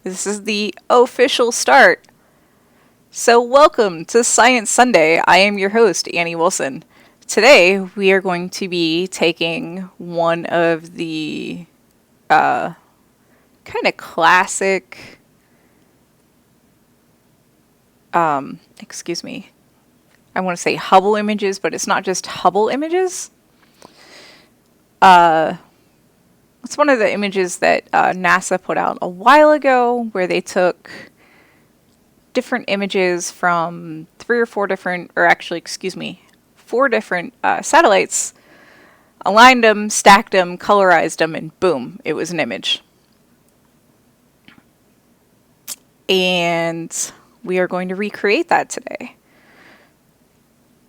This is the official start. So welcome to Science Sunday. I am your host, Annie Wilson. Today we are going to be taking one of the kind of classic, excuse me, I want to say Hubble images, but it's not just Hubble images. It's one of the images that NASA put out a while ago where they took different images from four different satellites, aligned them, stacked them, colorized them, and boom, it was an image. And we are going to recreate that today.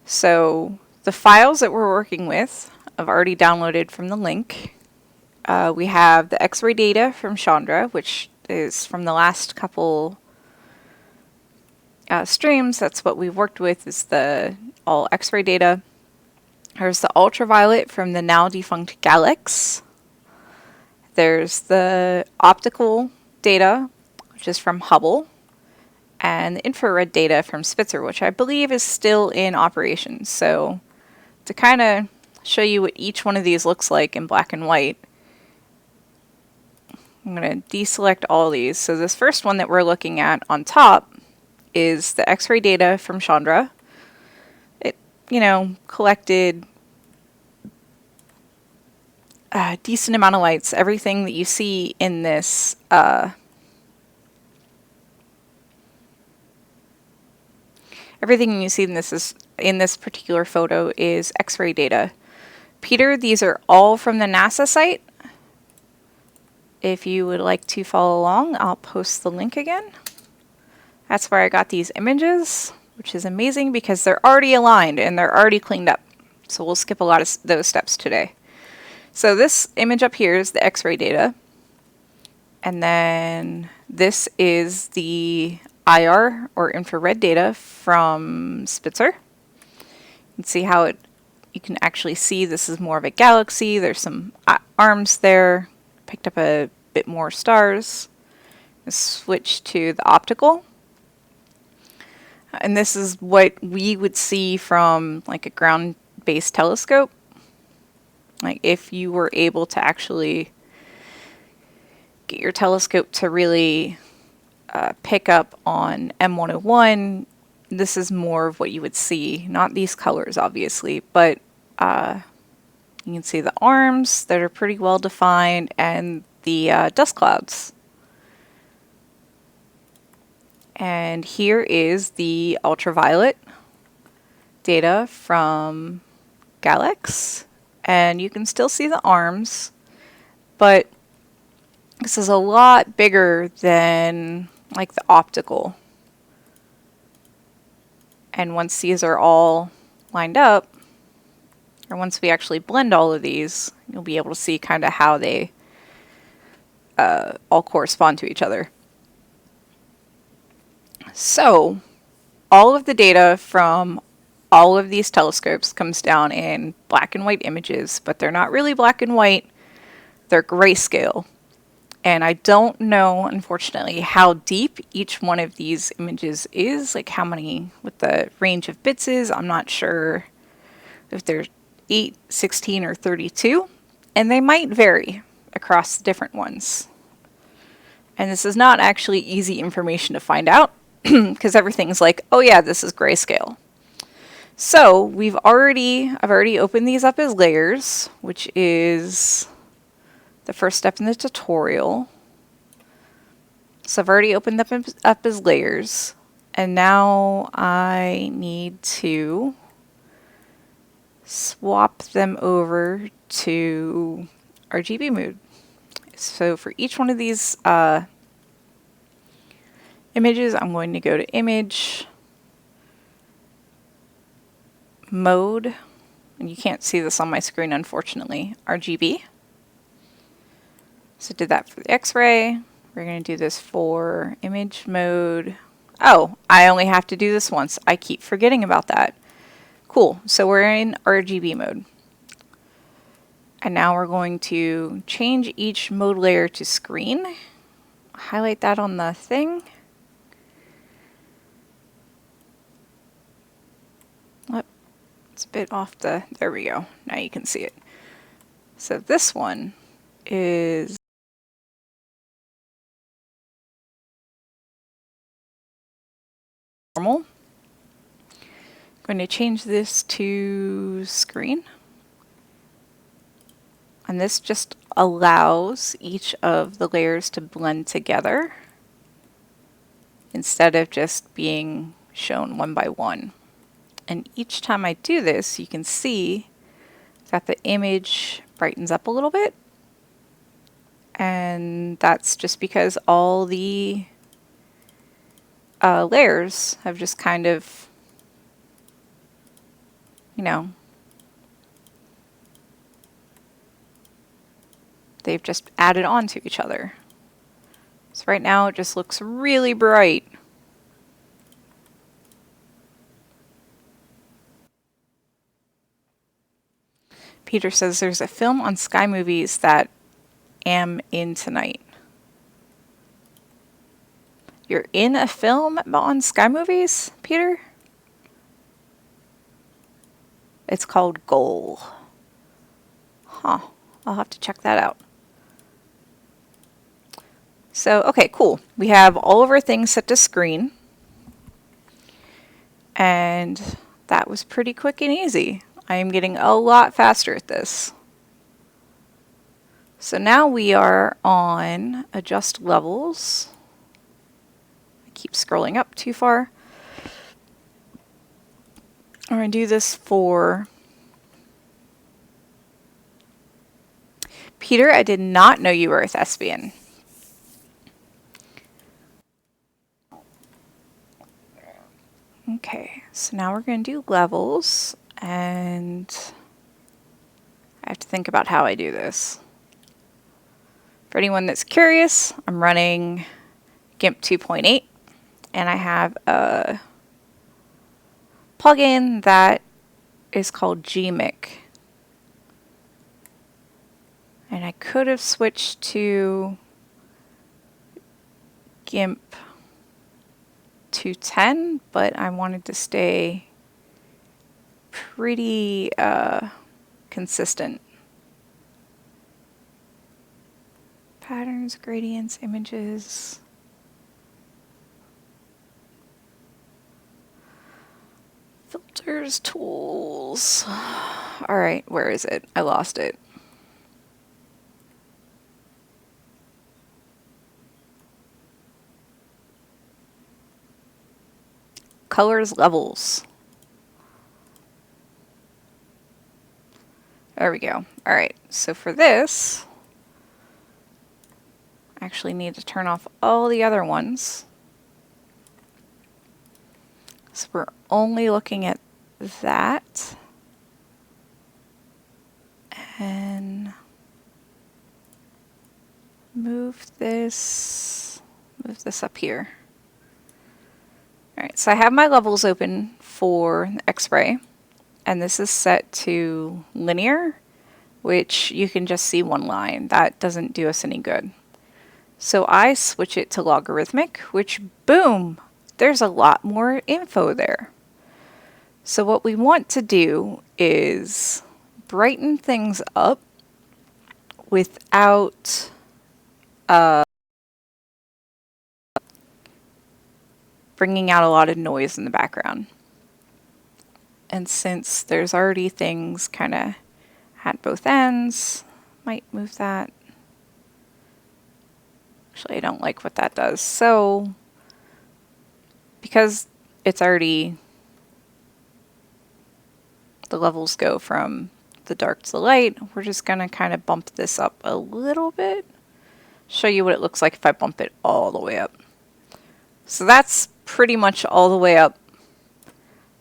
So the files that we're working with, I've already downloaded from the link. We have the X-ray data from Chandra, which is from the last couple streams. That's what we've worked with, is the all X-ray data. There's the ultraviolet from the now defunct Galax. There's the optical data, which is from Hubble, and the infrared data from Spitzer, which I believe is still in operation. So to kind of show you what each one of these looks like in black and white, I'm going to deselect all these. So this first one that we're looking at on top is the X-ray data from Chandra. It, collected a decent amount of lights. Everything that you see in this in this particular photo is X-ray data. Peter, these are all from the NASA site. If you would like to follow along, I'll post the link again. That's where I got these images, which is amazing because they're already aligned and they're already cleaned up. So we'll skip a lot of those steps today. So this image up here is the X-ray data. And then this is the IR or infrared data from Spitzer. You can see how you can actually see this is more of a galaxy. There's some arms there. Picked up a bit more stars. Switch to the optical. And this is what we would see from like a ground-based telescope. Like if you were able to actually get your telescope to really pick up on M101, this is more of what you would see. Not these colors, obviously, but you can see the arms that are pretty well defined and the dust clouds. And here is the ultraviolet data from Galax. And you can still see the arms, but this is a lot bigger than like the optical. And once these are all lined up, or once we actually blend all of these, you'll be able to see kind of how they all correspond to each other. So all of the data from all of these telescopes comes down in black and white images, but they're not really black and white, they're grayscale. And I don't know, unfortunately, how deep each one of these images is, like how many, what the range of bits is. I'm not sure if there's 8, 16, or 32, and they might vary across the different ones. And this is not actually easy information to find out because everything's like, oh yeah, this is grayscale. So I've already opened these up as layers, which is the first step in the tutorial. So I've already opened them up as layers, and now I need to swap them over to RGB mode. So for each one of these images, I'm going to go to image mode, and you can't see this on my screen, unfortunately, RGB. So did that for the X-ray. We're going to do this for image mode. Oh, I only have to do this once. I keep forgetting about that. Cool. So we're in RGB mode. And now we're going to change each mode layer to screen. highlight that on the thing. Oh, it's a bit off the, there we go. Now you can see it. So this one is normal. I'm going to change this to screen. And this just allows each of the layers to blend together instead of just being shown one by one. And each time I do this, you can see that the image brightens up a little bit. And that's just because all the layers have just kind of, you know, they've just added on to each other. So right now it just looks really bright. Peter says there's a film on Sky Movies that am in tonight. You're in a film on Sky Movies, Peter? It's called Goal. Huh. I'll have to check that out. So, okay, cool. We have all of our things set to screen. And that was pretty quick and easy. I am getting a lot faster at this. So now we are on Adjust Levels. I keep scrolling up too far. I'm going to do this for Peter. I did not know you were a thespian. Okay, so now we're going to do levels, and I have to think about how I do this. For anyone that's curious, I'm running GIMP 2.8, and I have a plugin that is called Gmic. And I could have switched to GIMP 210, but I wanted to stay pretty consistent. Patterns, gradients, images. Filters, tools. All right, where is it? I lost it. Colors, levels. There we go. All right, so for this, I actually need to turn off all the other ones. So we're only looking at that. And move this up here. All right, so I have my levels open for X-ray, and this is set to linear, which you can just see one line. That doesn't do us any good. So I switch it to logarithmic, which, boom, there's a lot more info there. So what we want to do is brighten things up without bringing out a lot of noise in the background. And since there's already things kind of at both ends, might move that. Actually, I don't like what that does. So, because it's already, the levels go from the dark to the light, we're just going to kind of bump this up a little bit. Show you what it looks like if I bump it all the way up. So that's pretty much all the way up.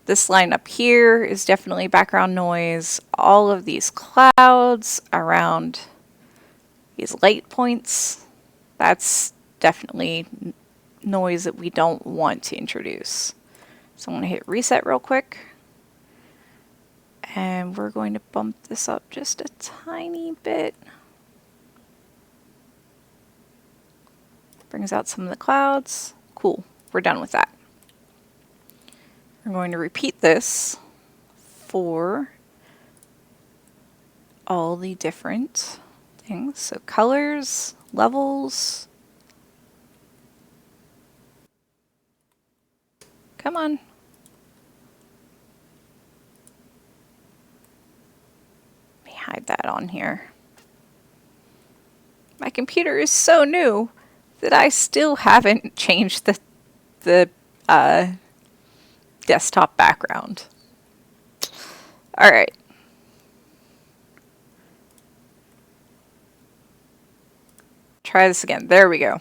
This line up here is definitely background noise. All of these clouds around these light points, that's definitely noise that we don't want to introduce. So I'm going to hit reset real quick. And we're going to bump this up just a tiny bit. Brings out some of the clouds. Cool. We're done with that. We're going to repeat this for all the different things. So colors, levels. Come on. Let me hide that on here. My computer is so new that I still haven't changed the desktop background. All right. Try this again. There we go.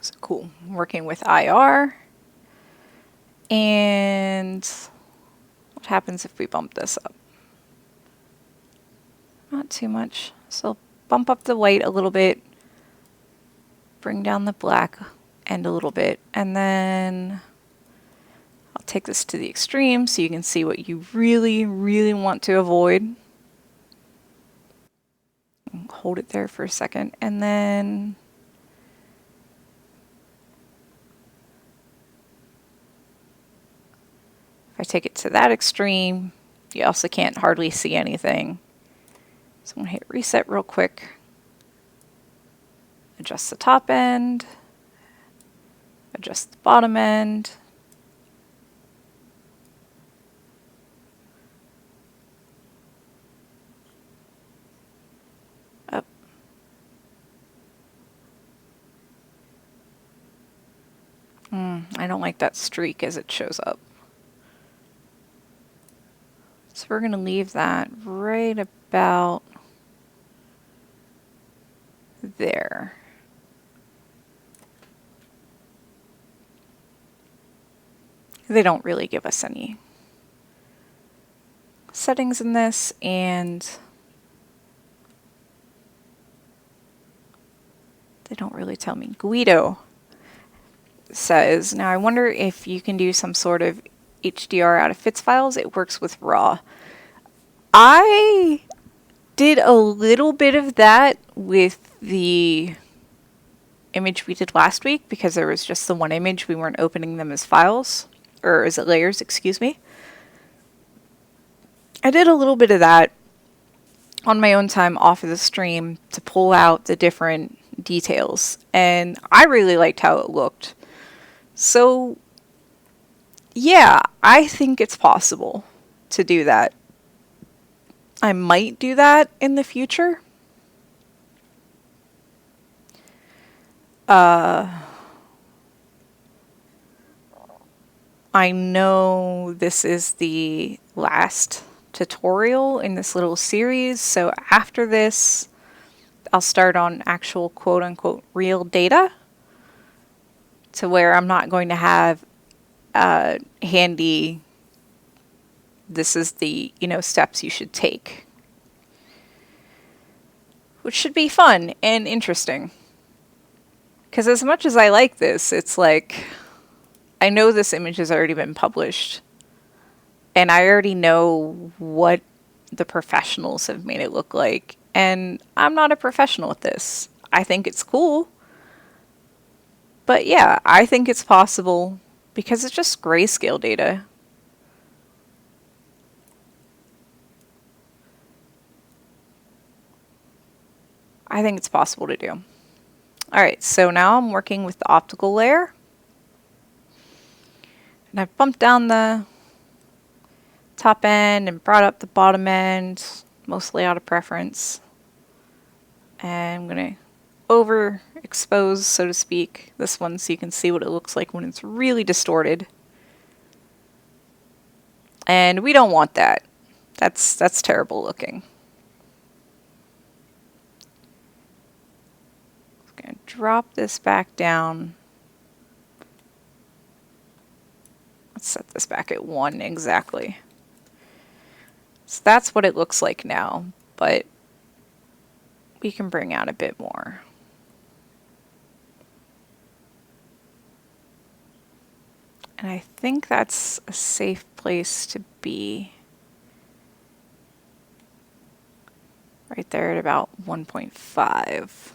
So cool. I'm working with IR. And what happens if we bump this up? Not too much. So bump up the white a little bit. Bring down the black end a little bit. And then I'll take this to the extreme so you can see what you really, really want to avoid. Hold it there for a second. And then if I take it to that extreme, you also can't hardly see anything. So I'm going to hit reset real quick. Adjust the top end. Adjust the bottom end. Up. I don't like that streak as it shows up. So we're going to leave that right about there. They don't really give us any settings in this, and they don't really tell me. Guido says, now I wonder if you can do some sort of HDR out of FITS files. It works with RAW. I did a little bit of that with the image we did last week because there was just the one image. We weren't opening them as files, or as layers, excuse me. I did a little bit of that on my own time off of the stream to pull out the different details, and I really liked how it looked. So yeah, I think it's possible to do that. I might do that in the future. I know this is the last tutorial in this little series, so after this, I'll start on actual quote-unquote real data, to where I'm not going to have handy, this is the, steps you should take. Which should be fun and interesting. Because as much as I like this, it's like, I know this image has already been published. And I already know what the professionals have made it look like. And I'm not a professional at this. I think it's cool. But yeah, I think it's possible because it's just grayscale data. I think it's possible to do. Alright, so now I'm working with the optical layer. And I've bumped down the top end and brought up the bottom end, mostly out of preference. And I'm going to overexpose, so to speak, this one so you can see what it looks like when it's really distorted. And we don't want that. That's terrible looking. I'm going to drop this back down. Let's set this back at 1 exactly. So that's what it looks like now, but we can bring out a bit more. And I think that's a safe place to be. right there at about 1.5.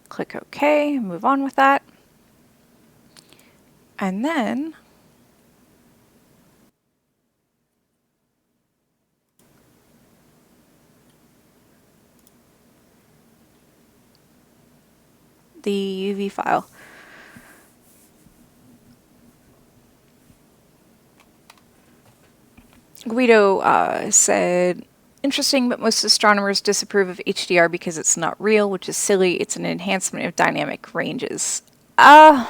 Click OK, move on with that. And then the UV file. Guido said, interesting, but most astronomers disapprove of HDR because it's not real, which is silly. It's an enhancement of dynamic ranges. And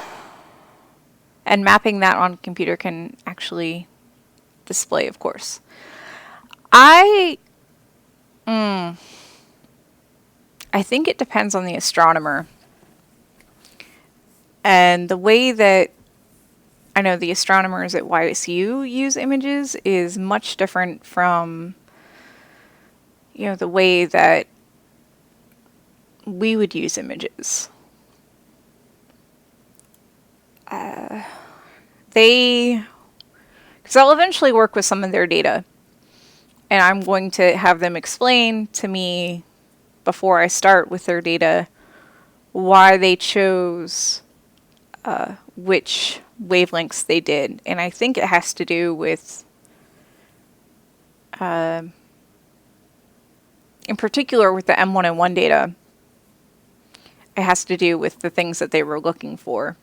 mapping that on a computer can actually display, of course. I think it depends on the astronomer. And the way that I know the astronomers at YSU use images is much different from, you know, the way that we would use images. Because I'll eventually work with some of their data, and I'm going to have them explain to me before I start with their data why they chose which wavelengths they did. And I think it has to do with, in particular with the M101 data, it has to do with the things that they were looking for.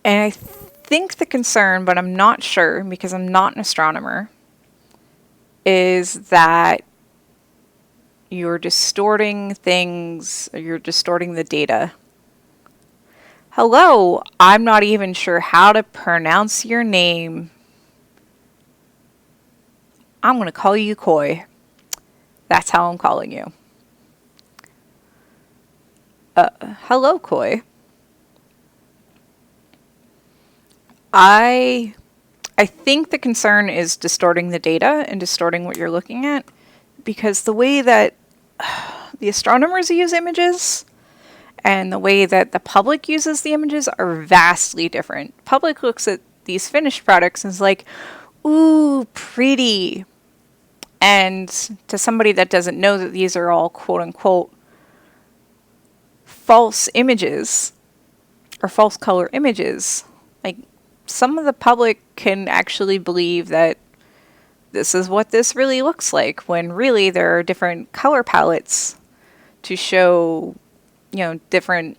And I think the concern, but I'm not sure because I'm not an astronomer, is that you're distorting things, or you're distorting the data. Hello, I'm not even sure how to pronounce your name. I'm going to call you Koi. That's how I'm calling you. Hello, Koi. I think the concern is distorting the data and distorting what you're looking at, because the way that the astronomers use images and the way that the public uses the images are vastly different. Public looks at these finished products and is like, ooh, pretty. And to somebody that doesn't know that these are all quote-unquote false images or false color images, like, some of the public can actually believe that this is what this really looks like, when really there are different color palettes to show, you know, different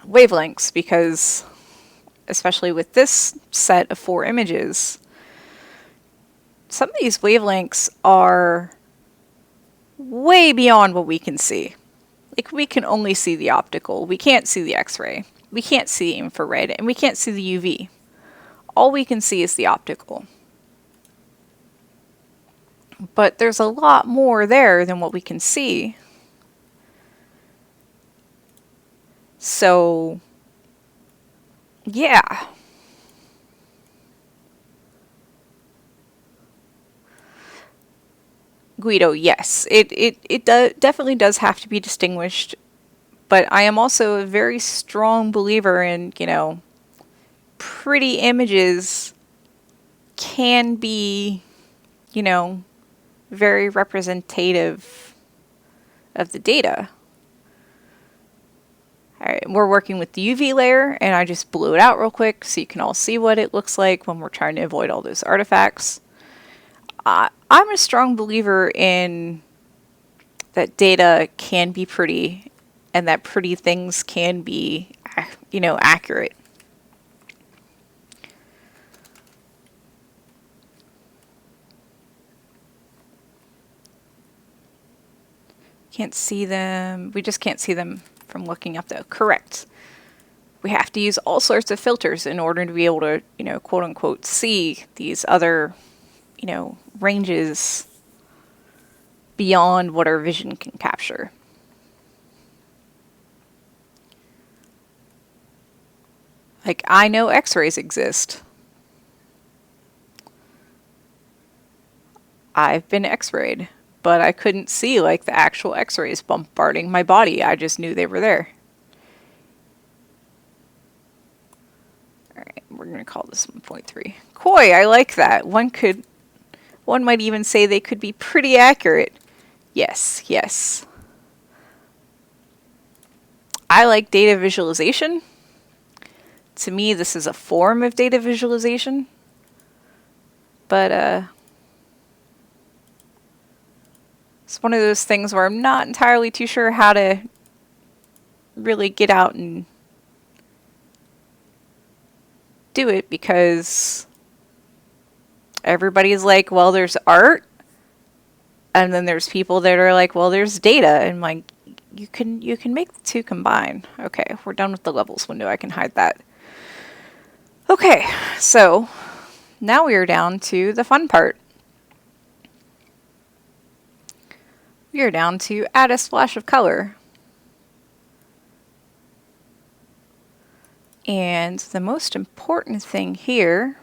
wavelengths, because especially with this set of 4 images, some of these wavelengths are way beyond what we can see. Like, we can only see the optical. We can't see the X-ray. We can't see infrared, and we can't see the UV. All we can see is the optical. But there's a lot more there than what we can see. So, yeah. Guido, yes. It definitely does have to be distinguished. But I am also a very strong believer in, you know, pretty images can be, you know, very representative of the data. Alright, we're working with the UV layer, and I just blew it out real quick so you can all see what it looks like when we're trying to avoid all those artifacts. I'm a strong believer in that data can be pretty, and that pretty things can be, you know, accurate. Can't see them. We just can't see them from looking up, though. Correct. We have to use all sorts of filters in order to be able to, you know, quote unquote, see these other, you know, ranges beyond what our vision can capture. Like, I know X-rays exist. I've been X-rayed, but I couldn't see, like, the actual X-rays bombarding my body. I just knew they were there. Alright, We're going to call this 1.3. Koi, I like that. One might even say they could be pretty accurate. Yes, yes. I like data visualization. To me, this is a form of data visualization. But it's one of those things where I'm not entirely too sure how to really get out and do it, because everybody's like, well, there's art, and then there's people that are like, well, there's data, and like, you can make the two combine. Okay, we're done with the levels window. I can hide that. Okay, so now we are down to the fun part. We are down to add a splash of color. And the most important thing here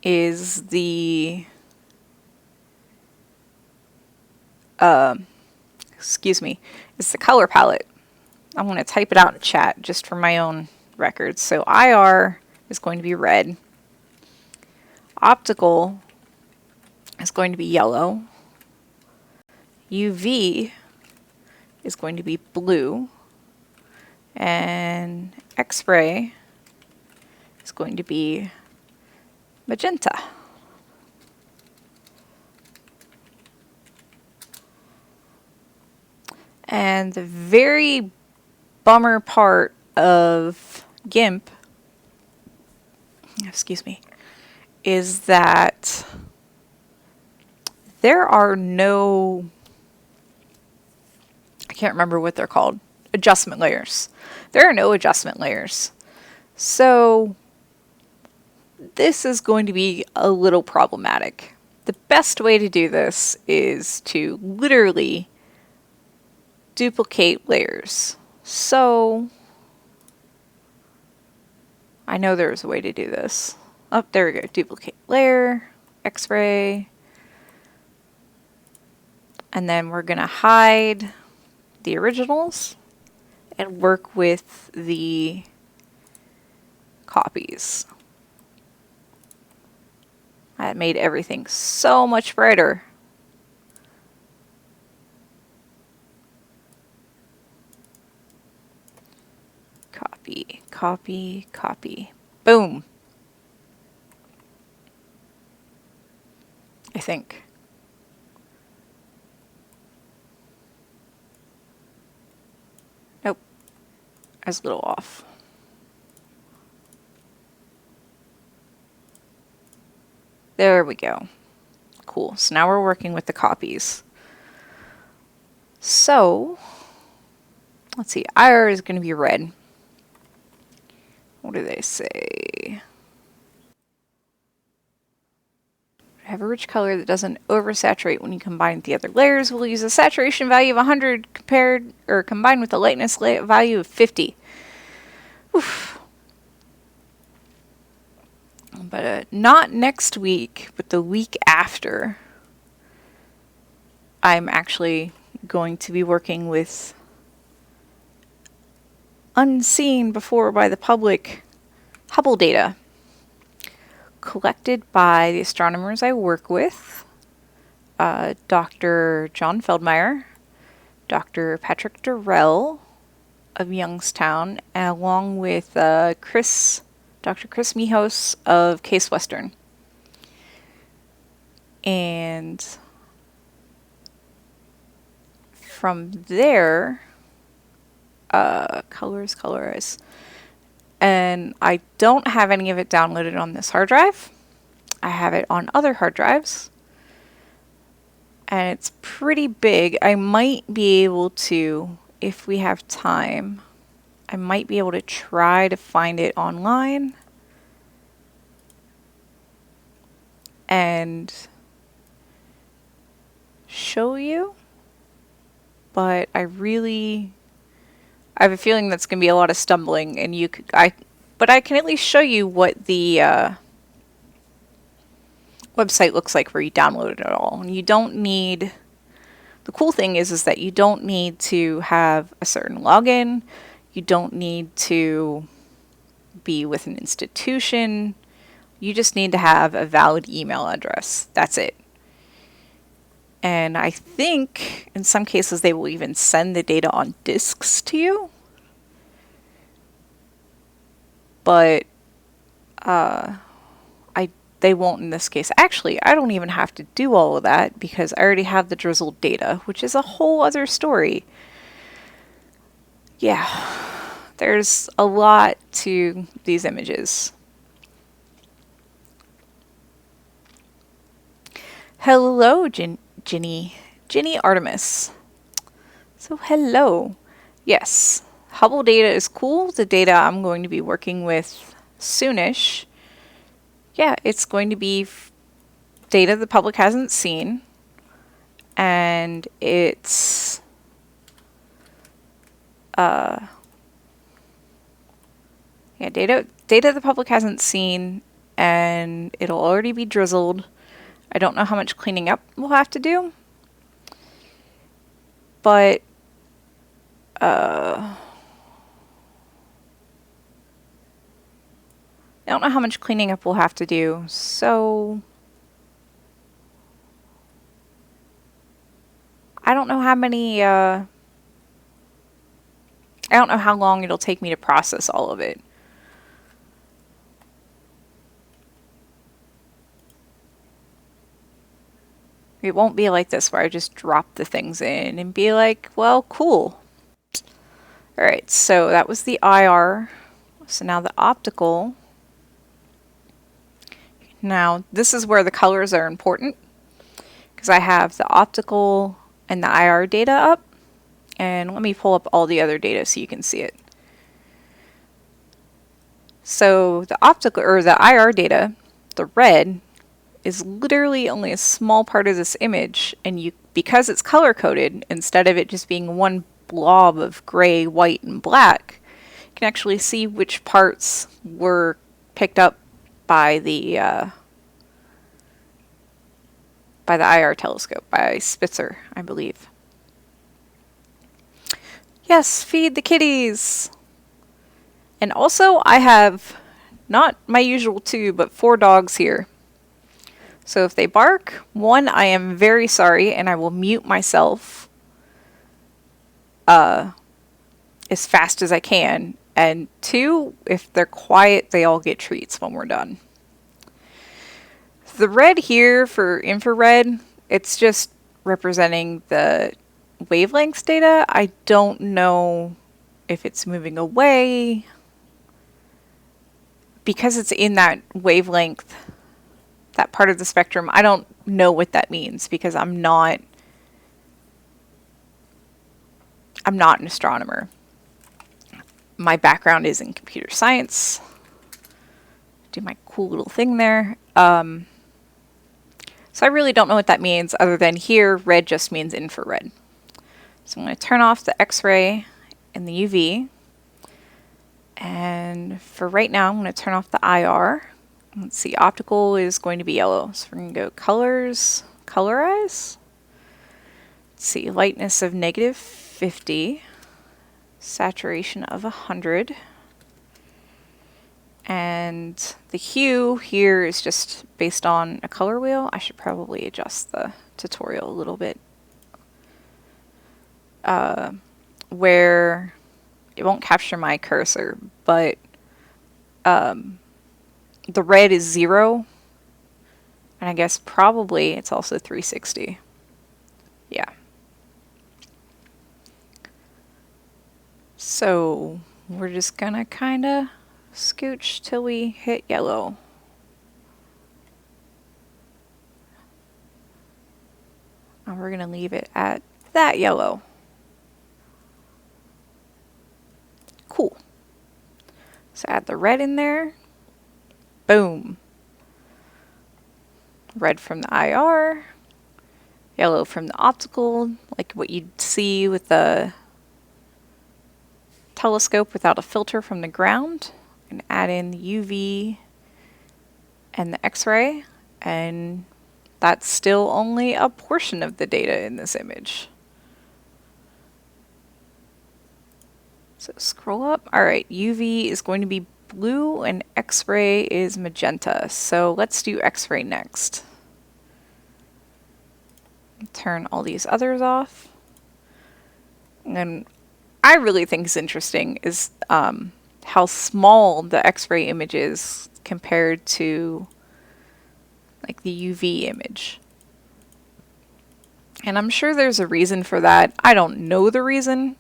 is the it's the color palette. I'm going to type it out in chat just for my own records. So IR is going to be red. Optical is going to be yellow. UV is going to be blue. And X-ray is going to be magenta. And the very bummer part of GIMP, excuse me, is that there are no, I can't remember what they're called, adjustment layers. There are no adjustment layers. So this is going to be a little problematic. The best way to do this is to literally duplicate layers. So I know there's a way to do this. Oh, there we go. Duplicate layer, X-ray. And then we're going to hide the originals and work with the copies. That made everything so much brighter. Copy, copy, copy. Boom. I think. Nope. I was a little off. There we go. Cool. So now we're working with the copies. So, let's see. IR is going to be red. What do they say? Have a rich color that doesn't oversaturate when you combine with the other layers. We'll use a saturation value of 100 combined with a lightness value of 50. Oof. But not next week, but the week after, I'm actually going to be working with unseen before by the public Hubble data collected by the astronomers I work with, Dr. John Feldmeyer, Dr. Patrick Durrell of Youngstown, and along with Dr. Chris Mijos of Case Western. And from there, colorize. And I don't have any of it downloaded on this hard drive. I have it on other hard drives. And it's pretty big. I might be able to, if we have time, I might be able to try to find it online and show you. But I have a feeling that's going to be a lot of stumbling, and but I can at least show you what the website looks like where you download it all. And you don't need, the cool thing is that you don't need to have a certain login. You don't need to be with an institution. You just need to have a valid email address. That's it. And I think in some cases they will even send the data on disks to you. But they won't in this case. Actually, I don't even have to do all of that because I already have the drizzled data, which is a whole other story. Yeah, there's a lot to these images. Hello, Ginny Artemis. So hello. Yes, Hubble data is cool. The data I'm going to be working with soonish. Yeah, it's going to be data the public hasn't seen, and it's data the public hasn't seen, and it'll already be drizzled. I don't know how much cleaning up we'll have to do, but I don't know how much cleaning up we'll have to do, so I don't know how many, I don't know how long it'll take me to process all of it. It won't be like this where I just drop the things in and be like, well, cool. Alright, so that was the IR. So now the optical. Now, this is where the colors are important, because I have the optical and the IR data up. And let me pull up all the other data so you can see it. So the optical, or the IR data, the red, is literally only a small part of this image, and because it's color coded, instead of it just being one blob of gray, white, and black, you can actually see which parts were picked up by the IR telescope, by Spitzer, I believe. Yes, feed the kitties! And also, I have not my usual 2, but 4 dogs here. So if they bark, 1, I am very sorry, and I will mute myself as fast as I can. And 2, if they're quiet, they all get treats when we're done. The red here for infrared, it's just representing the wavelengths data. I don't know if it's moving away. Because it's in that wavelength, that part of the spectrum, I don't know what that means because I'm not an astronomer. My background is in computer science. Do my cool little thing there. So I really don't know what that means other than here, red just means infrared. So I'm going to turn off the X-ray and the UV. And for right now, I'm going to turn off the IR. Let's see, optical is going to be yellow. So we're going to go colors, colorize. Let's see, lightness of -50, saturation of 100. And the hue here is just based on a color wheel. I should probably adjust the tutorial a little bit. Where it won't capture my cursor, but the red is 0, and I guess probably it's also 360. Yeah. So we're just gonna kind of scooch till we hit yellow. And we're gonna leave it at that yellow. Cool. So add the red in there. Boom. Red from the IR, yellow from the optical, like what you'd see with the telescope without a filter from the ground. And add in the UV and the X-ray, and that's still only a portion of the data in this image. So scroll up. Alright, UV is going to be blue and X-ray is magenta. So let's do X-ray next. Turn all these others off. And I really think is interesting is how small the X-ray image is compared to like the UV image. And I'm sure there's a reason for that. I don't know the reason.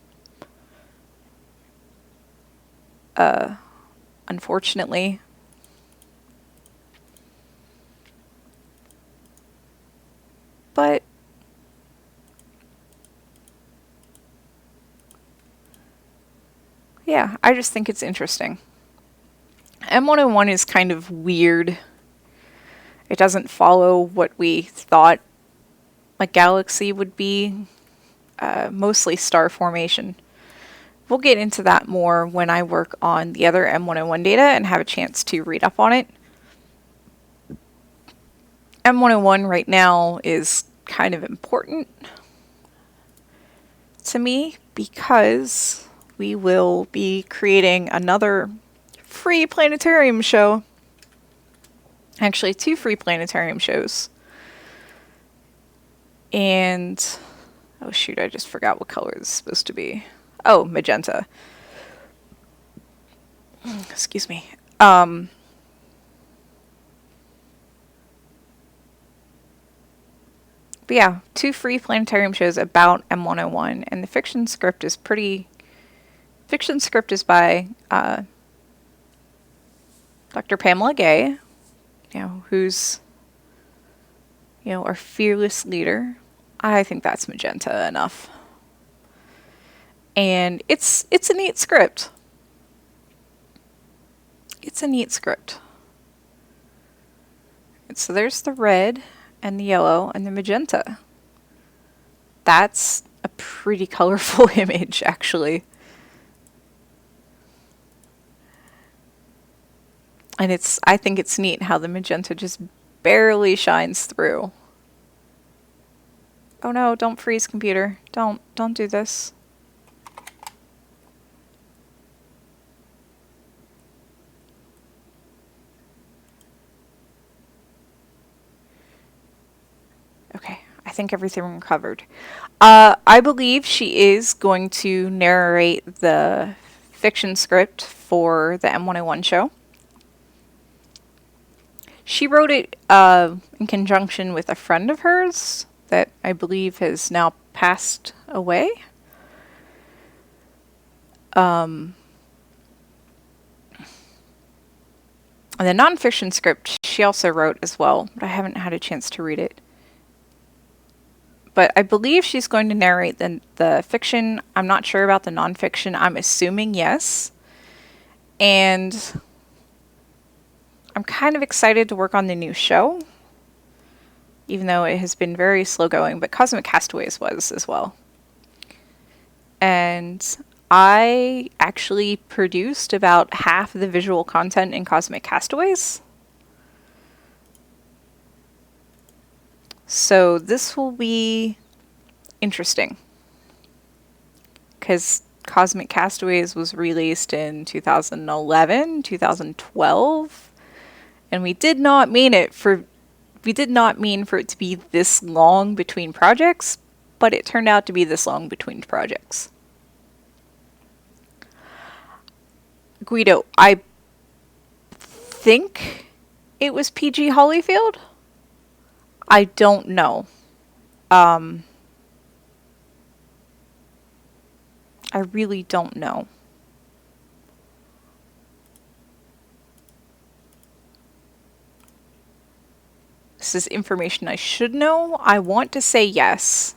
Unfortunately. But yeah, I just think it's interesting. M101 is kind of weird. It doesn't follow what we thought a galaxy would be, mostly star formation. We'll get into that more when I work on the other M101 data and have a chance to read up on it. M101 right now is kind of important to me because we will be creating another free planetarium show. Actually, 2 free planetarium shows. And, oh shoot, I just forgot what color it's supposed to be. Oh, magenta. Excuse me. But yeah, 2 free planetarium shows about M101, and the fiction script is Fiction script is by Dr. Pamela Gay, who's our fearless leader. I think that's magenta enough. And it's a neat script. It's a neat script. And so there's the red and the yellow and the magenta. That's a pretty colorful image, actually. And I think it's neat how the magenta just barely shines through. Oh no, don't freeze, computer. Don't do this. Okay, I think everything recovered. I believe she is going to narrate the fiction script for the M101 show. She wrote it in conjunction with a friend of hers that I believe has now passed away. And the nonfiction script she also wrote as well, but I haven't had a chance to read it. But I believe she's going to narrate the fiction. I'm not sure about the nonfiction. I'm assuming yes. And I'm kind of excited to work on the new show, even though it has been very slow going, but Cosmic Castaways was as well. And I actually produced about half the visual content in Cosmic Castaways. So this will be interesting, because Cosmic Castaways was released in 2011, 2012, and we did not mean for it to be this long between projects, but it turned out to be this long between projects. Guido, I think it was PG Holyfield? I don't know. I really don't know. This is information I should know. I want to say yes.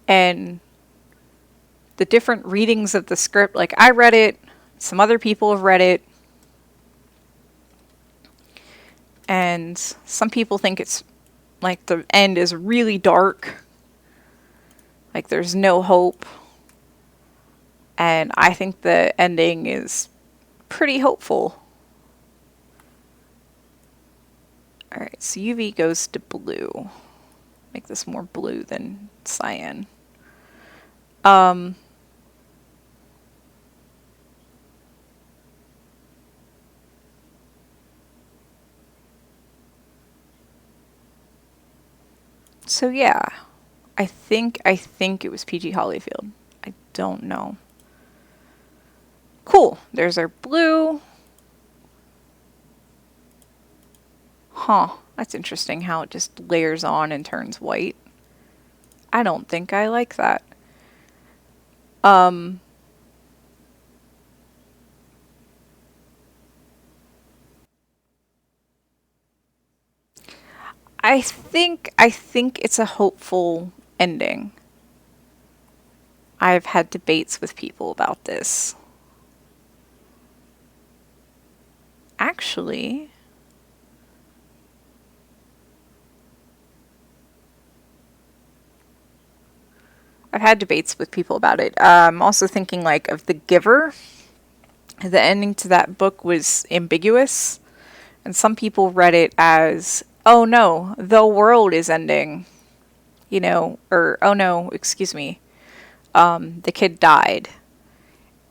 And the different readings of the script, like I read it, some other people have read it, and some people think it's like the end is really dark, like there's no hope, and I think the ending is pretty hopeful. Alright, so UV goes to blue. Make this more blue than cyan. So yeah, I think it was PG Hollyfield. I don't know. Cool. There's our blue. Huh. That's interesting how it just layers on and turns white. I don't think I like that. Um, I think it's a hopeful ending. I've had debates with people about this. Actually, I've had debates with people about it. I'm also thinking like of The Giver. The ending to that book was ambiguous, and some people read it as, "Oh no, the world is ending," or "Oh no, excuse me, the kid died,"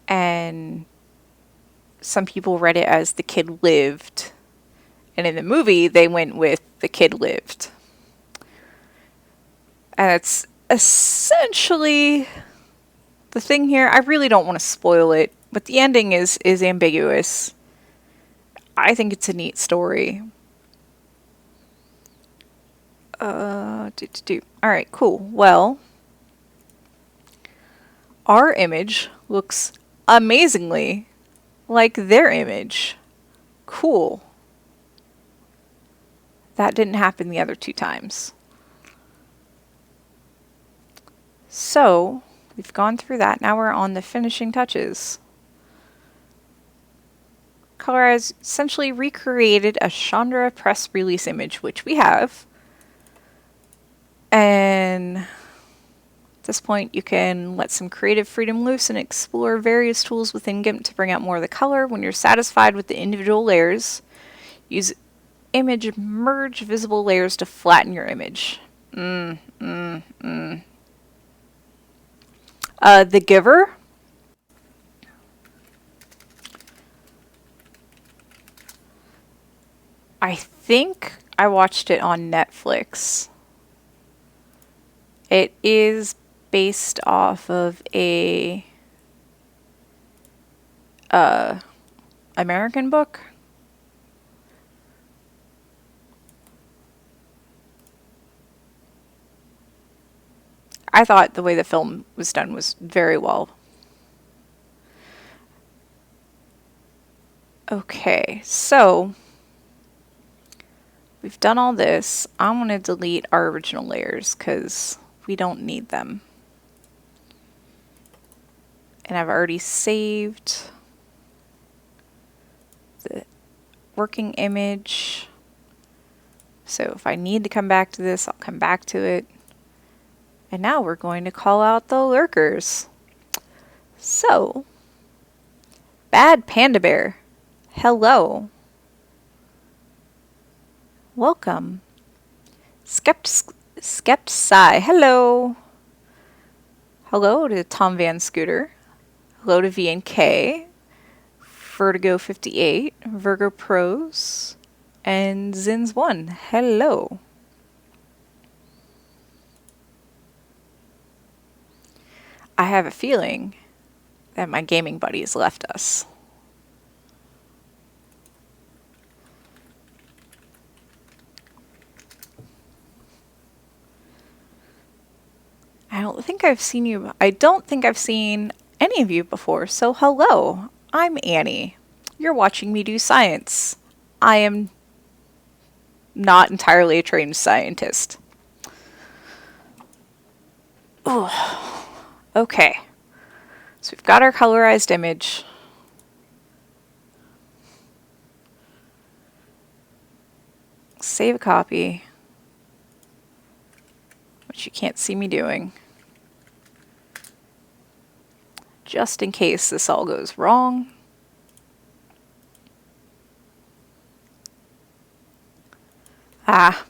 and some people read it as the kid lived, and in the movie they went with the kid lived, and it's essentially the thing here. I really don't want to spoil it, but the ending is ambiguous. I think it's a neat story. All right, cool. Well, our image looks amazingly like their image. Cool. That didn't happen the other two times. So, we've gone through that. Now we're on the finishing touches. Color has essentially recreated a Chandra press release image, which we have. And at this point, you can let some creative freedom loose and explore various tools within GIMP to bring out more of the color. When you're satisfied with the individual layers, use image merge visible layers to flatten your image. The Giver. I think I watched it on Netflix. It is based off of a American book. I thought the way the film was done was very well. Okay, so we've done all this. I'm going to delete our original layers because we don't need them. And I've already saved the working image. So if I need to come back to this, I'll come back to it. And now we're going to call out the lurkers. So, Bad Panda Bear, hello. Welcome. Skeptsci, hello. Hello to Tom Van Scooter. Hello to VNK. Vertigo 58, Virgo Pros, and Zins1. Hello. I have a feeling that my gaming buddies left us. I don't think I've seen any of you before, so hello. I'm Annie. You're watching me do science. I am not entirely a trained scientist. Oh, okay. So we've got our colorized image. Save a copy, which you can't see me doing. Just in case this all goes wrong.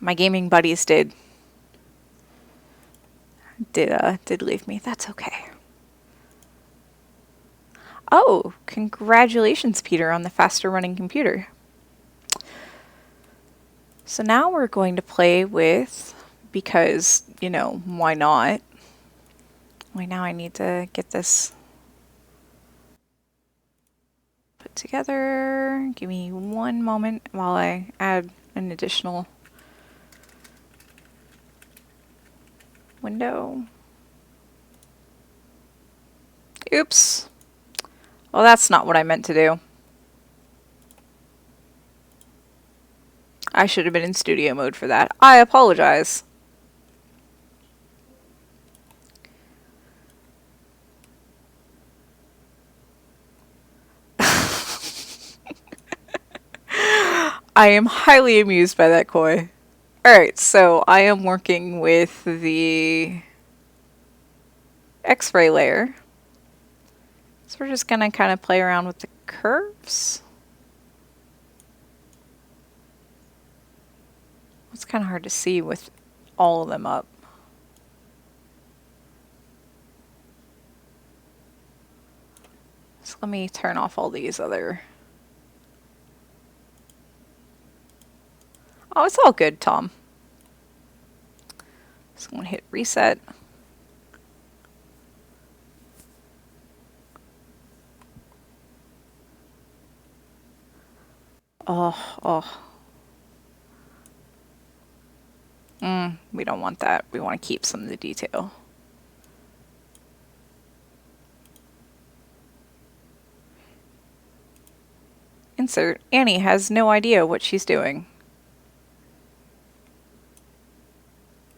My gaming buddies did leave me. That's okay. Oh, congratulations, Peter, on the faster running computer. So now we're going to play with because, you know, why not? Wait, now I need to get this put together. Give me one moment while I add an additional window. Oops. Well, that's not what I meant to do. I should have been in studio mode for that. I apologize. I am highly amused by that, Koi. Alright, so I am working with the X-ray layer. So we're just gonna kind of play around with the curves. It's kind of hard to see with all of them up. So let me turn off all these other... Oh, it's all good, Tom. Just gonna hit reset. Oh. We don't want that. We want to keep some of the detail. Insert. Annie has no idea what she's doing.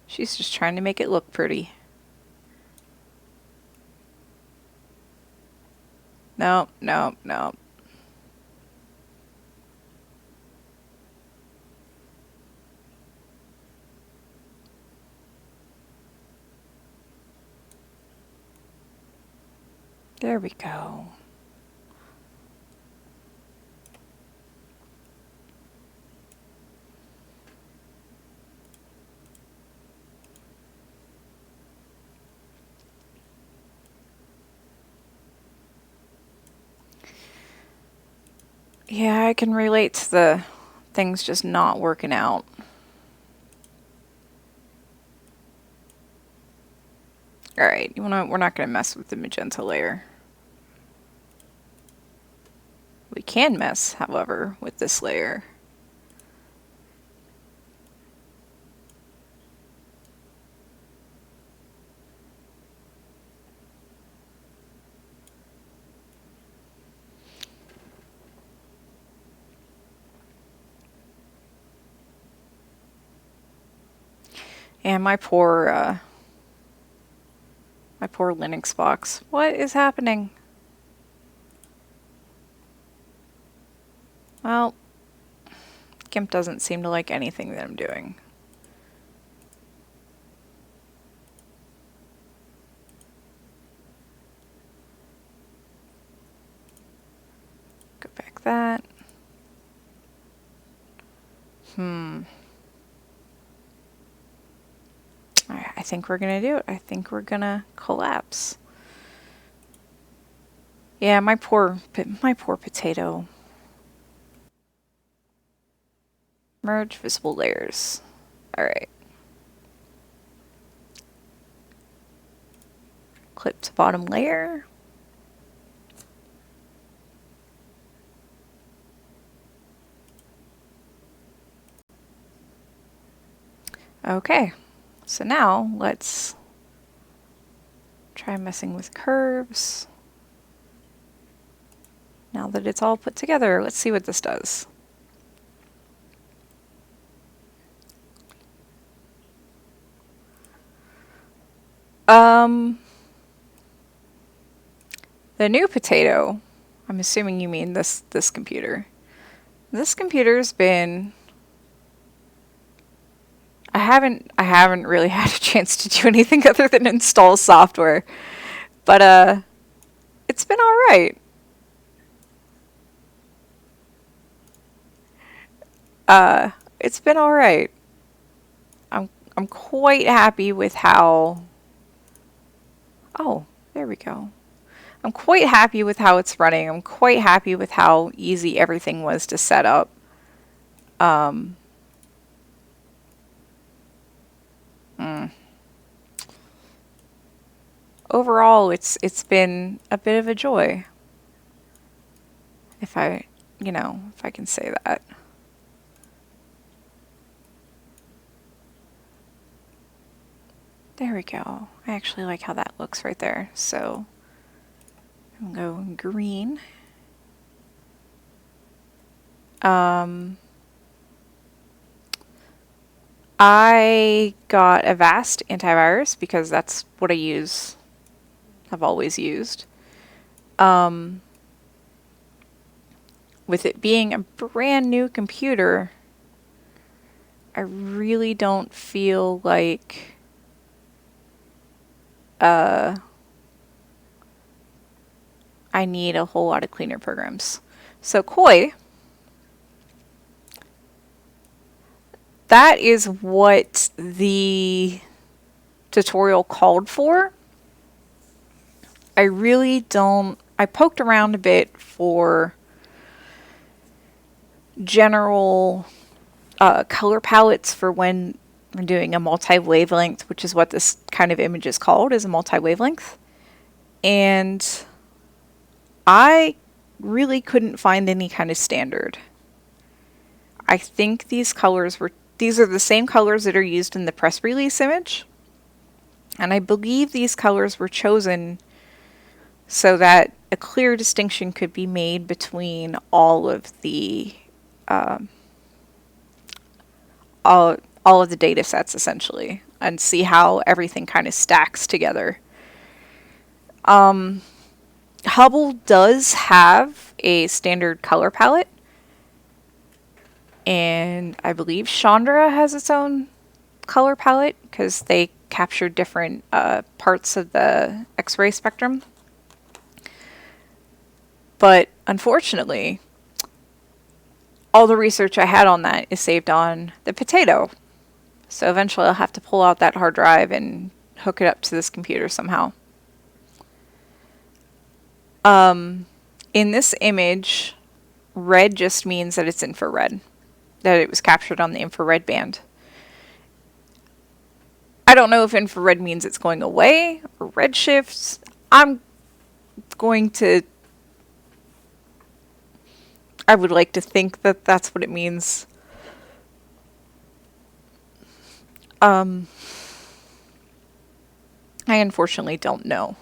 She's just trying to make it look pretty. Nope. There we go. Yeah, I can relate to the things just not working out. Alright, we're not going to mess with the magenta layer. We can mess, however, with this layer. And my poor Linux box. What is happening? Well, GIMP doesn't seem to like anything that I'm doing. Go back that. Alright, I think we're gonna do it. I think we're gonna collapse. Yeah, my poor potato. Merge visible layers. Alright. Clip to bottom layer. Okay, so now let's try messing with curves. Now that it's all put together, let's see what this does. The new potato, I'm assuming you mean this computer. This computer's been... I haven't really had a chance to do anything other than install software. But it's been alright. It's been alright. I'm quite happy with how... Oh, there we go. I'm quite happy with how it's running. I'm quite happy with how easy everything was to set up. overall, it's been a bit of a joy. If I, if I can say that. There we go. I actually like how that looks right there. So I'm going to go green. I got Avast antivirus because that's what I've always used. With it being a brand new computer, I really don't feel like I need a whole lot of cleaner programs. So Koi, that is what the tutorial called for. I really don't. I poked around a bit for general color palettes for when I'm doing a multi-wavelength, which is what this kind of image is called, is a multi-wavelength. And I really couldn't find any kind of standard. I think these are the same colors that are used in the press release image. And I believe these colors were chosen so that a clear distinction could be made between all of the all of the data sets essentially, and see how everything kind of stacks together. Hubble does have a standard color palette, and I believe Chandra has its own color palette because they capture different parts of the X-ray spectrum. But unfortunately, all the research I had on that is saved on the Potato. So eventually I'll have to pull out that hard drive and hook it up to this computer somehow. In this image, red just means that it's infrared, that it was captured on the infrared band. I don't know if infrared means it's going away or redshifts. I would like to think that that's what it means. I unfortunately don't know.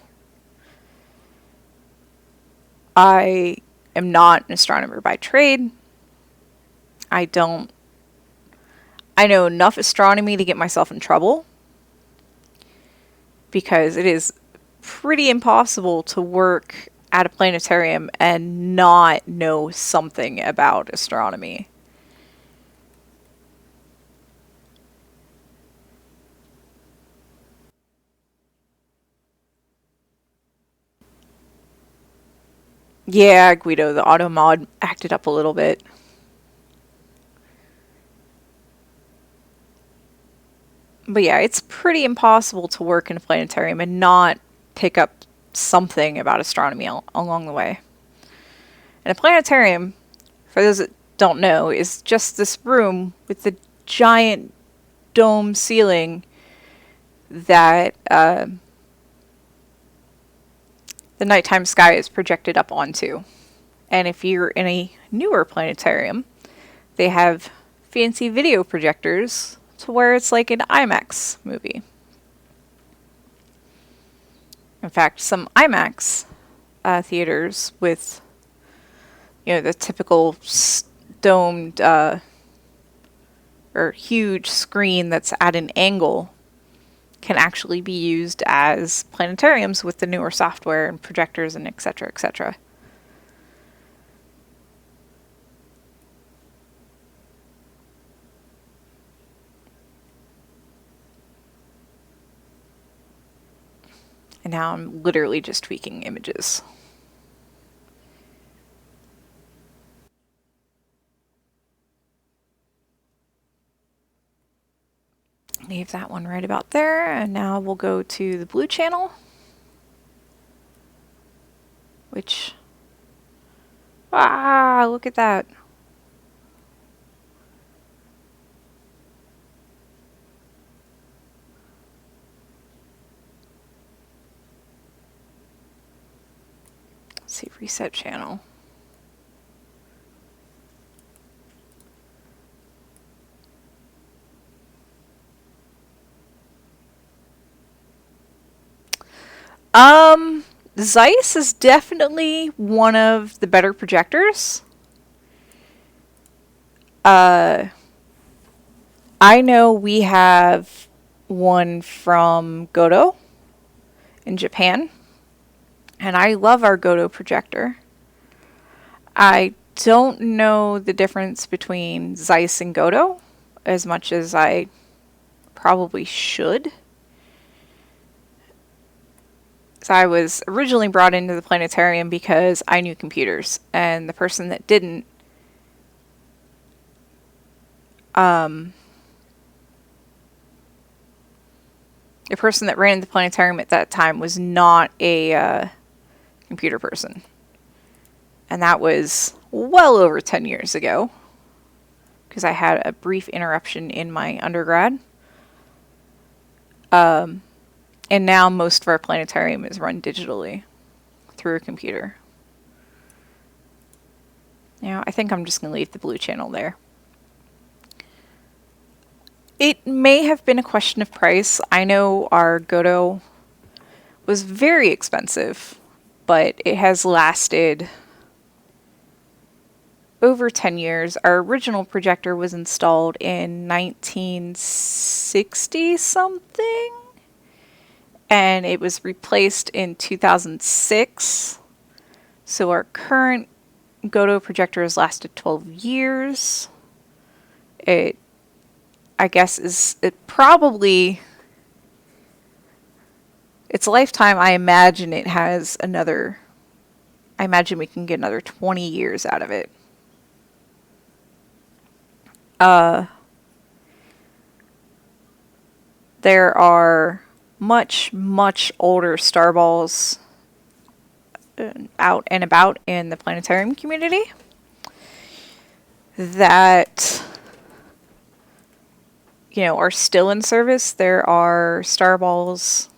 I am not an astronomer by trade. I know enough astronomy to get myself in trouble, because it is pretty impossible to work at a planetarium and not know something about astronomy. Yeah, Guido, the auto mod acted up a little bit. But yeah, it's pretty impossible to work in a planetarium and not pick up something about astronomy along the way. And a planetarium, for those that don't know, is just this room with the giant dome ceiling that the nighttime sky is projected up onto. And if you're in a newer planetarium, they have fancy video projectors to where it's like an IMAX movie. In fact, some IMAX theaters with, the typical domed or huge screen that's at an angle can actually be used as planetariums with the newer software and projectors and etc., etc. And now I'm literally just tweaking images. Leave that one right about there, and now we'll go to the blue channel, which, look at that. see, reset channel. Zeiss is definitely one of the better projectors. I know we have one from Goto in Japan, and I love our Goto projector. I don't know the difference between Zeiss and Goto as much as I probably should. So I was originally brought into the planetarium because I knew computers, and the person that didn't, the person that ran the planetarium at that time was not a computer person. And that was well over 10 years ago, because I had a brief interruption in my undergrad. And now most of our planetarium is run digitally through a computer. Now, I think I'm just going to leave the blue channel there. It may have been a question of price. I know our Goto was very expensive, but it has lasted over 10 years. Our original projector was installed in 1960 something, and it was replaced in 2006. So our current Goto projector has lasted 12 years. It, I guess, probably, its lifetime, I imagine it has another, I imagine we can get another 20 years out of it. There are much, much older star balls out and about in the planetarium community that, you know, are still in service. There are star balls.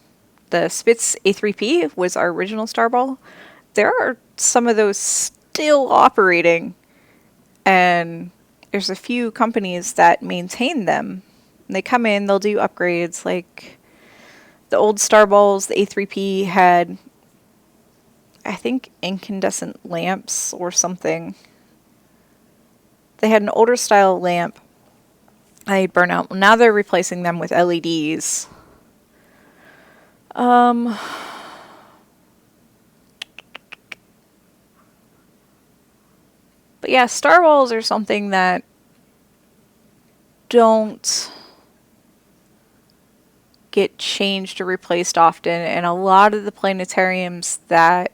The Spitz A3P was our original star ball. There are some of those still operating, and there's a few companies that maintain them. They come in, they'll do upgrades. Like the old star balls, the A3P had, I think, incandescent lamps or something. They had an older style lamp. They'd burn out. Now they're replacing them with LEDs. But yeah, star balls are something that don't get changed or replaced often, and a lot of the planetariums that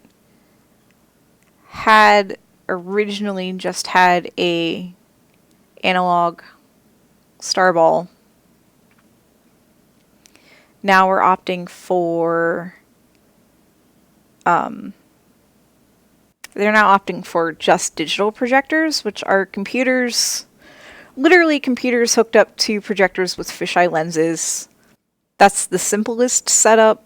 had originally just had a analog star ball now we're opting for they're now opting for just digital projectors, which are computers, literally computers hooked up to projectors with fisheye lenses. That's the simplest setup.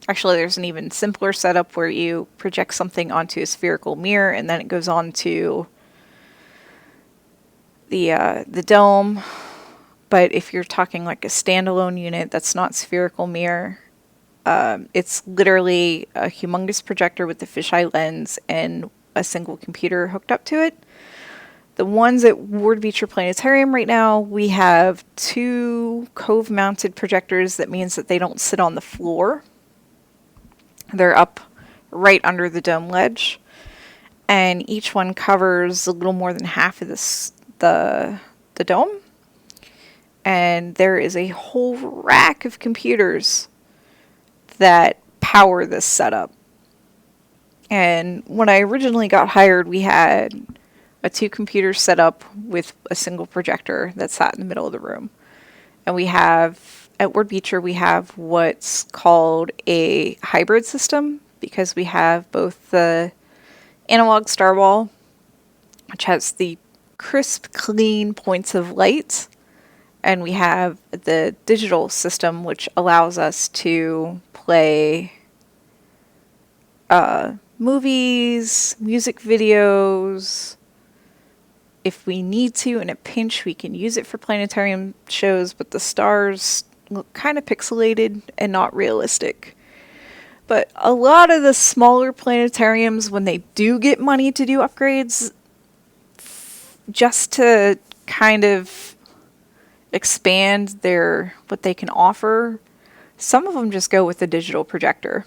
Actually, there's an even simpler setup where you project something onto a spherical mirror and then it goes on to the dome. But if you're talking like a standalone unit that's not spherical mirror, it's literally a humongous projector with the fisheye lens and a single computer hooked up to it. The ones at Ward Beecher Planetarium right now, we have 2 cove-mounted projectors. That means that they don't sit on the floor. They're up right under the dome ledge. And each one covers a little more than half of the dome. And there is a whole rack of computers that power this setup. And when I originally got hired, we had a 2-computer setup with a single projector that sat in the middle of the room. And we have, at Ward Beecher, we have what's called a hybrid system, because we have both the analog starball, which has the crisp, clean points of light, and we have the digital system, which allows us to play movies, music videos. If we need to, in a pinch, we can use it for planetarium shows, but the stars look kind of pixelated and not realistic. But a lot of the smaller planetariums, when they do get money to do upgrades, just to kind of expand their what they can offer, some of them just go with the digital projector.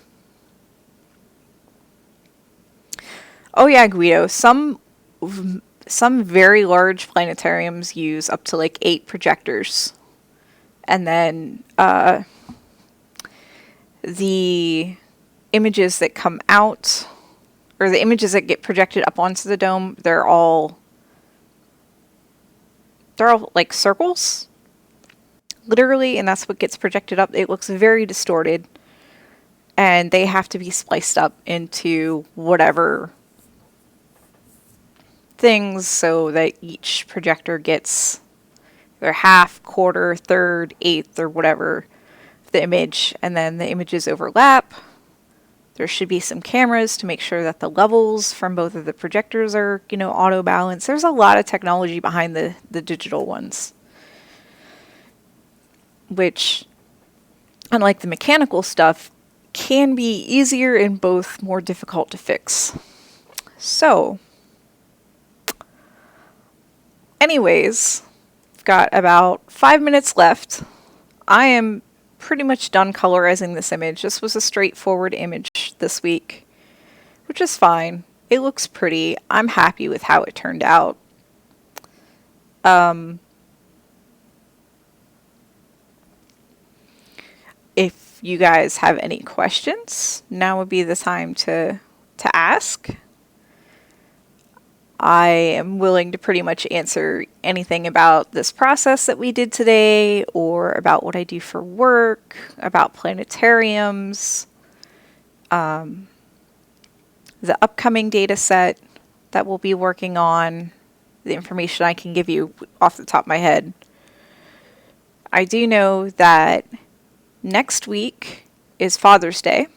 Oh yeah, Guido, some very large planetariums use up to like 8 projectors. And then the images that come out, or the images that get projected up onto the dome, they're all like circles, literally, and that's what gets projected up. It looks very distorted, and they have to be spliced up into whatever things so that each projector gets their half, quarter, third, eighth, or whatever the image, and then the images overlap. There should be some cameras to make sure that the levels from both of the projectors are, auto balanced. There's a lot of technology behind the digital ones, which, unlike the mechanical stuff, can be easier and both more difficult to fix. So, anyways, I've got about 5 minutes left. I am pretty much done colorizing this image. This was a straightforward image this week, which is fine. It looks pretty. I'm happy with how it turned out. If you guys have any questions, now would be the time to ask. I am willing to pretty much answer anything about this process that we did today, or about what I do for work, about planetariums, the upcoming data set that we'll be working on, the information I can give you off the top of my head. I do know that next week is Father's Day,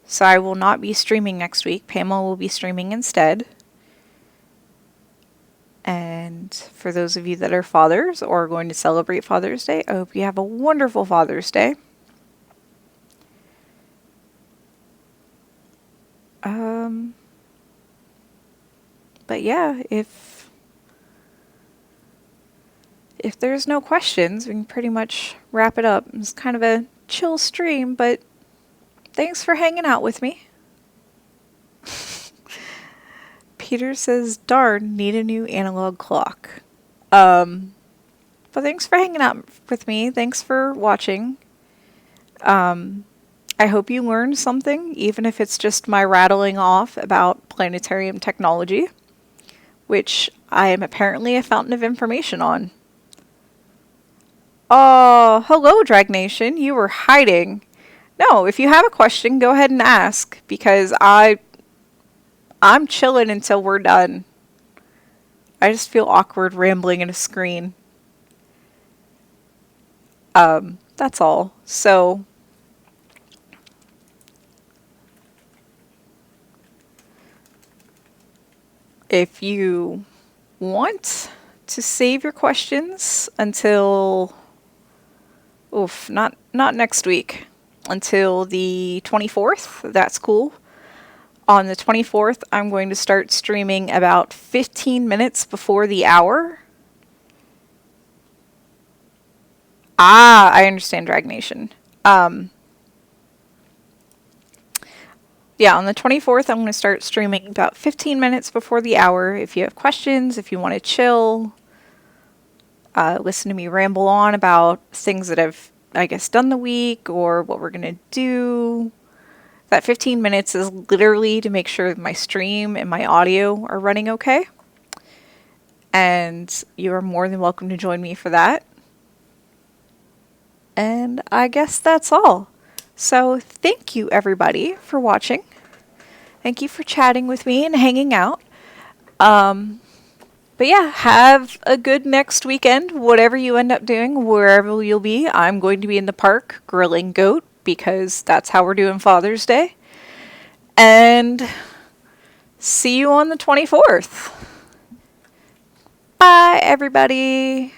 so I will not be streaming next week. Pamela will be streaming instead. And for those of you that are fathers or are going to celebrate Father's Day, I hope you have a wonderful Father's Day. But yeah, if there's no questions, we can pretty much wrap it up. It's kind of a chill stream, but thanks for hanging out with me. Peter says, darn, need a new analog clock. But thanks for hanging out with me. Thanks for watching. I hope you learned something, even if it's just my rattling off about planetarium technology, which I am apparently a fountain of information on. Oh, hello, Drag Nation. You were hiding. No, if you have a question, go ahead and ask, because I'm chilling until we're done. I just feel awkward rambling in a screen. That's all. So, if you want to save your questions until, not next week, until the 24th, that's cool. On the 24th, I'm going to start streaming about 15 minutes before the hour. I understand, Drag Nation. Yeah, on the 24th, I'm going to start streaming about 15 minutes before the hour. If you have questions, if you want to chill, listen to me ramble on about things that I've, done the week, or what we're going to do. That 15 minutes is literally to make sure that my stream and my audio are running okay. And you are more than welcome to join me for that. And I guess that's all. So thank you, everybody, for watching. Thank you for chatting with me and hanging out. But yeah, have a good next weekend, whatever you end up doing, wherever you'll be. I'm going to be in the park grilling goat, because that's how we're doing Father's Day. And see you on the 24th. Bye, everybody.